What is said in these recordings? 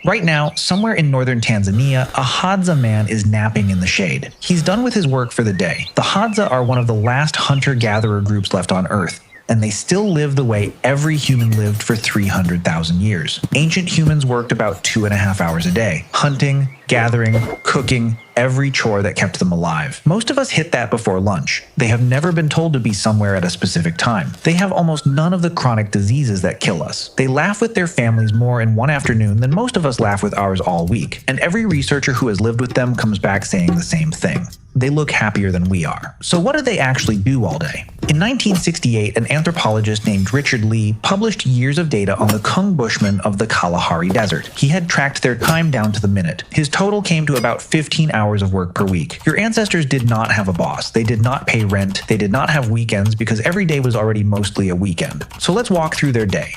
Right now, somewhere in northern Tanzania, a Hadza man is napping in the shade. He's done with his work for the day. The Hadza are one of the last hunter-gatherer groups left on Earth, and they still live the way every human lived for 300,000 years. Ancient humans worked about 2.5 hours a day, hunting, gathering, cooking, every chore that kept them alive. Most of us hit that before lunch. They have never been told to be somewhere at a specific time. They have almost none of the chronic diseases that kill us. They laugh with their families more in one afternoon than most of us laugh with ours all week. And every researcher who has lived with them comes back saying the same thing. They look happier than we are. So what do they actually do all day? In 1968, an anthropologist named Richard Lee published years of data on the Kung Bushmen of the Kalahari Desert. He had tracked their time down to the minute. His total came to about 15 hours of work per week. Your ancestors did not have a boss. They did not pay rent. They did not have weekends because every day was already mostly a weekend. So let's walk through their day.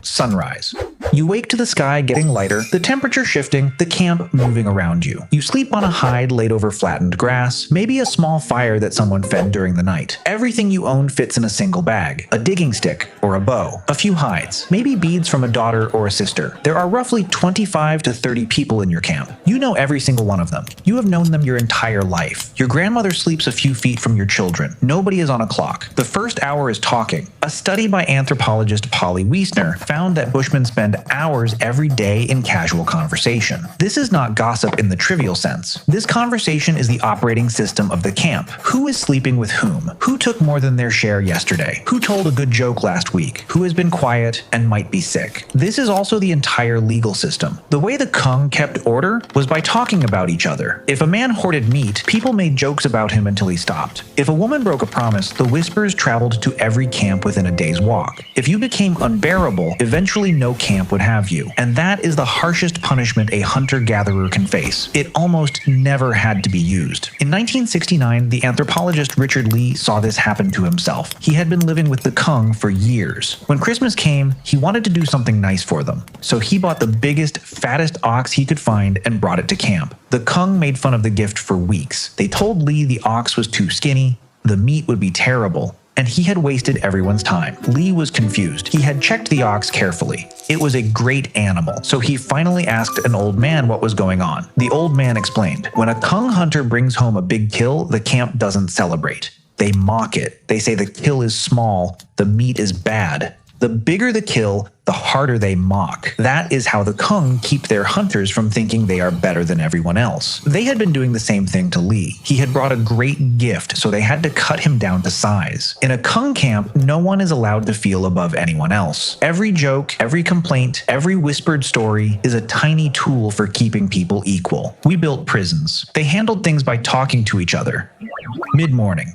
Sunrise. You wake to the sky getting lighter, the temperature shifting, the camp moving around you. You sleep on a hide laid over flattened grass, maybe a small fire that someone fed during the night. Everything you own fits in a single bag, a digging stick or a bow, a few hides, maybe beads from a daughter or a sister. There are roughly 25 to 30 people in your camp. You know every single one of them. You have known them your entire life. Your grandmother sleeps a few feet from your children. Nobody is on a clock. The first hour is talking. A study by anthropologist Polly Wiesner found that Bushmen spend hours every day in casual conversation. This is not gossip in the trivial sense. This conversation is the operating system of the camp. Who is sleeping with whom? Who took more than their share yesterday? Who told a good joke last week? Who has been quiet and might be sick? This is also the entire legal system. The way the Kung kept order was by talking about each other. If a man hoarded meat, people made jokes about him until he stopped. If a woman broke a promise, the whispers traveled to every camp within a day's walk. If you became unbearable, eventually no camp would have you. And that is the harshest punishment a hunter-gatherer can face. It almost never had to be used. In 1969, the anthropologist Richard Lee saw this happen to himself. He had been living with the Kung for years. When Christmas came, he wanted to do something nice for them. So he bought the biggest, fattest ox he could find and brought it to camp. The Kung made fun of the gift for weeks. They told Lee the ox was too skinny, the meat would be terrible, and he had wasted everyone's time. Lee was confused. He had checked the ox carefully. It was a great animal, so he finally asked an old man what was going on. The old man explained, when a Kung hunter brings home a big kill, the camp doesn't celebrate. They mock it. They say the kill is small, the meat is bad. The bigger the kill, the harder they mock. That is how the Kung keep their hunters from thinking they are better than everyone else. They had been doing the same thing to Lee. He had brought a great gift, so they had to cut him down to size. In a Kung camp, no one is allowed to feel above anyone else. Every joke, every complaint, every whispered story is a tiny tool for keeping people equal. We built prisons. They handled things by talking to each other. Mid-morning.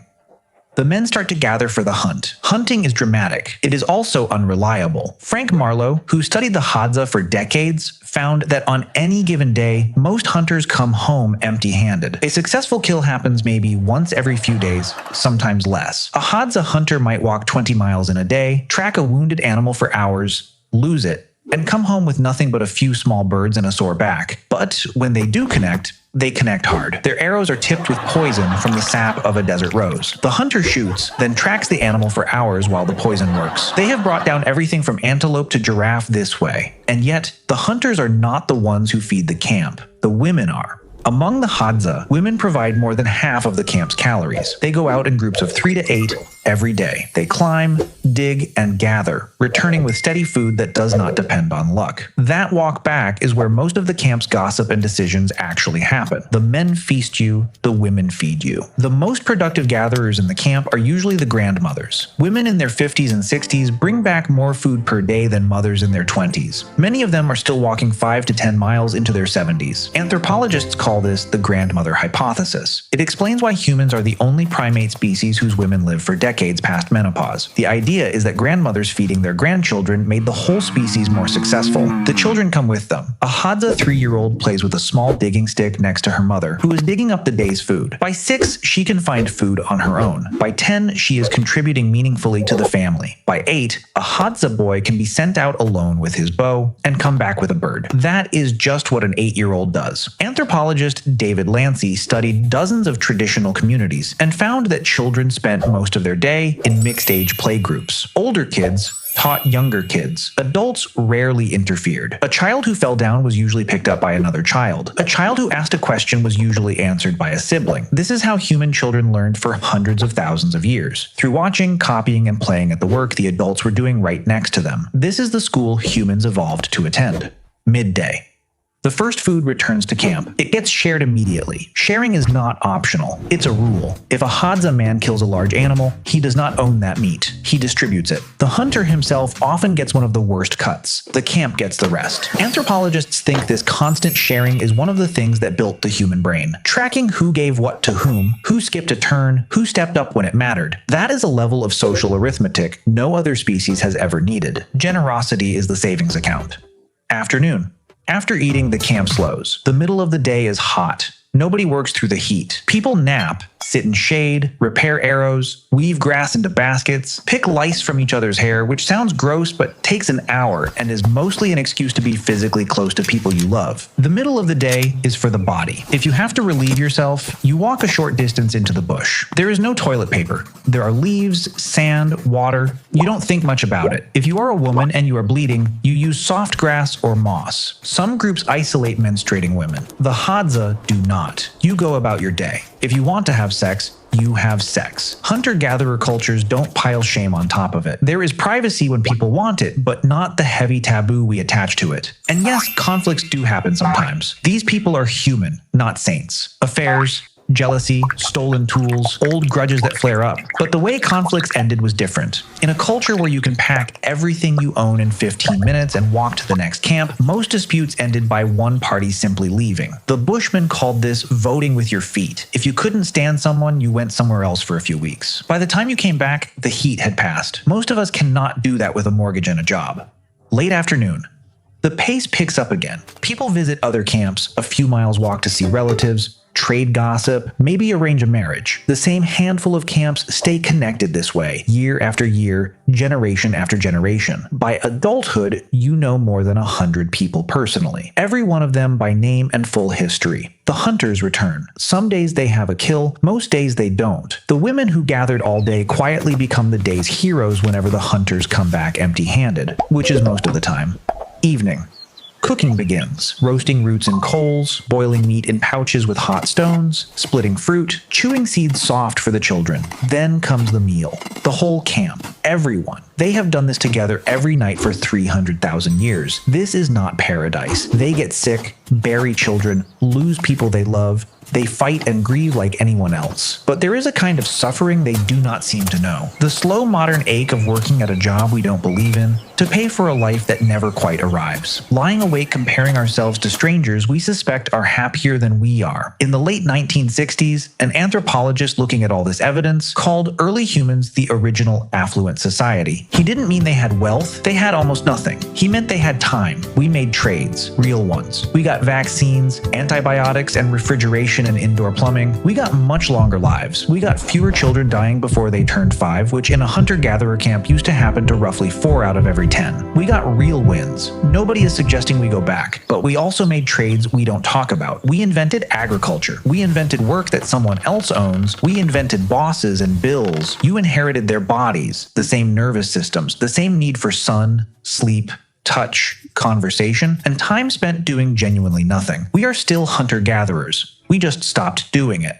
The men start to gather for the hunt. Hunting is dramatic. It is also unreliable. Frank Marlowe, who studied the Hadza for decades, found that on any given day, most hunters come home empty-handed. A successful kill happens maybe once every few days, sometimes less. A Hadza hunter might walk 20 miles in a day, track a wounded animal for hours, lose it, and come home with nothing but a few small birds and a sore back. But when they do connect, they connect hard. Their arrows are tipped with poison from the sap of a desert rose. The hunter shoots, then tracks the animal for hours while the poison works. They have brought down everything from antelope to giraffe this way. And yet, the hunters are not the ones who feed the camp. The women are. Among the Hadza, women provide more than half of the camp's calories. They go out in groups of 3 to 8 every day. They climb, dig, and gather, returning with steady food that does not depend on luck. That walk back is where most of the camp's gossip and decisions actually happen. The men feast you, the women feed you. The most productive gatherers in the camp are usually the grandmothers. Women in their 50s and 60s bring back more food per day than mothers in their 20s. Many of them are still walking 5 to 10 miles into their 70s. Anthropologists call this the grandmother hypothesis. It explains why humans are the only primate species whose women live for decades past menopause. The idea is that grandmothers feeding their grandchildren made the whole species more successful. The children come with them. A Hadza 3-year-old plays with a small digging stick next to her mother, who is digging up the day's food. By 6, she can find food on her own. By 10, she is contributing meaningfully to the family. By 8, a Hadza boy can be sent out alone with his bow and come back with a bird. That is just what an 8-year-old does. Anthropologist David Lancy studied dozens of traditional communities and found that children spent most of their day in mixed-age playgroups. Older kids, taught younger kids. Adults rarely interfered. A child who fell down was usually picked up by another child. A child who asked a question was usually answered by a sibling. This is how human children learned for hundreds of thousands of years. Through watching, copying, and playing at the work the adults were doing right next to them. This is the school humans evolved to attend. Midday. The first food returns to camp. It gets shared immediately. Sharing is not optional. It's a rule. If a Hadza man kills a large animal, he does not own that meat. He distributes it. The hunter himself often gets one of the worst cuts. The camp gets the rest. Anthropologists think this constant sharing is one of the things that built the human brain. Tracking who gave what to whom, who skipped a turn, who stepped up when it mattered. That is a level of social arithmetic no other species has ever needed. Generosity is the savings account. Afternoon. After eating, the camp slows. The middle of the day is hot. Nobody works through the heat. People nap, sit in shade, repair arrows, weave grass into baskets, pick lice from each other's hair, which sounds gross but takes an hour and is mostly an excuse to be physically close to people you love. The middle of the day is for the body. If you have to relieve yourself, you walk a short distance into the bush. There is no toilet paper. There are leaves, sand, water. You don't think much about it. If you are a woman and you are bleeding, you use soft grass or moss. Some groups isolate menstruating women. The Hadza do not. You go about your day. If you want to have sex, you have sex. Hunter-gatherer cultures don't pile shame on top of it. There is privacy when people want it, but not the heavy taboo we attach to it. And yes, conflicts do happen sometimes. These people are human, not saints. Affairs, jealousy, stolen tools, old grudges that flare up. But the way conflicts ended was different. In a culture where you can pack everything you own in 15 minutes and walk to the next camp, most disputes ended by one party simply leaving. The Bushmen called this voting with your feet. If you couldn't stand someone, you went somewhere else for a few weeks. By the time you came back, the heat had passed. Most of us cannot do that with a mortgage and a job. Late afternoon. The pace picks up again. People visit other camps, a few miles walk to see relatives, trade gossip, maybe arrange a marriage. The same handful of camps stay connected this way, year after year, generation after generation. By adulthood, you know more than 100 people personally, every one of them by name and full history. The hunters return. Some days they have a kill, most days they don't. The women who gathered all day quietly become the day's heroes whenever the hunters come back empty-handed, which is most of the time. Evening. Cooking begins, roasting roots in coals, boiling meat in pouches with hot stones, splitting fruit, chewing seeds soft for the children. Then comes the meal. The whole camp, everyone. They have done this together every night for 300,000 years. This is not paradise. They get sick, bury children, lose people they love. They fight and grieve like anyone else. But there is a kind of suffering they do not seem to know. The slow modern ache of working at a job we don't believe in, to pay for a life that never quite arrives. Lying awake comparing ourselves to strangers we suspect are happier than we are. In the late 1960s, an anthropologist looking at all this evidence called early humans the original affluent society. He didn't mean they had wealth, they had almost nothing. He meant they had time. We made trades, real ones. We got vaccines, antibiotics, and refrigeration and indoor plumbing. We got much longer lives. We got fewer children dying before they turned 5, which in a hunter-gatherer camp used to happen to roughly 4 out of every 10. We got real wins. Nobody is suggesting we go back, but we also made trades we don't talk about. We invented agriculture. We invented work that someone else owns. We invented bosses and bills. You inherited their bodies, the same nervous systems, the same need for sun, sleep, touch, conversation, and time spent doing genuinely nothing. We are still hunter-gatherers. We just stopped doing it.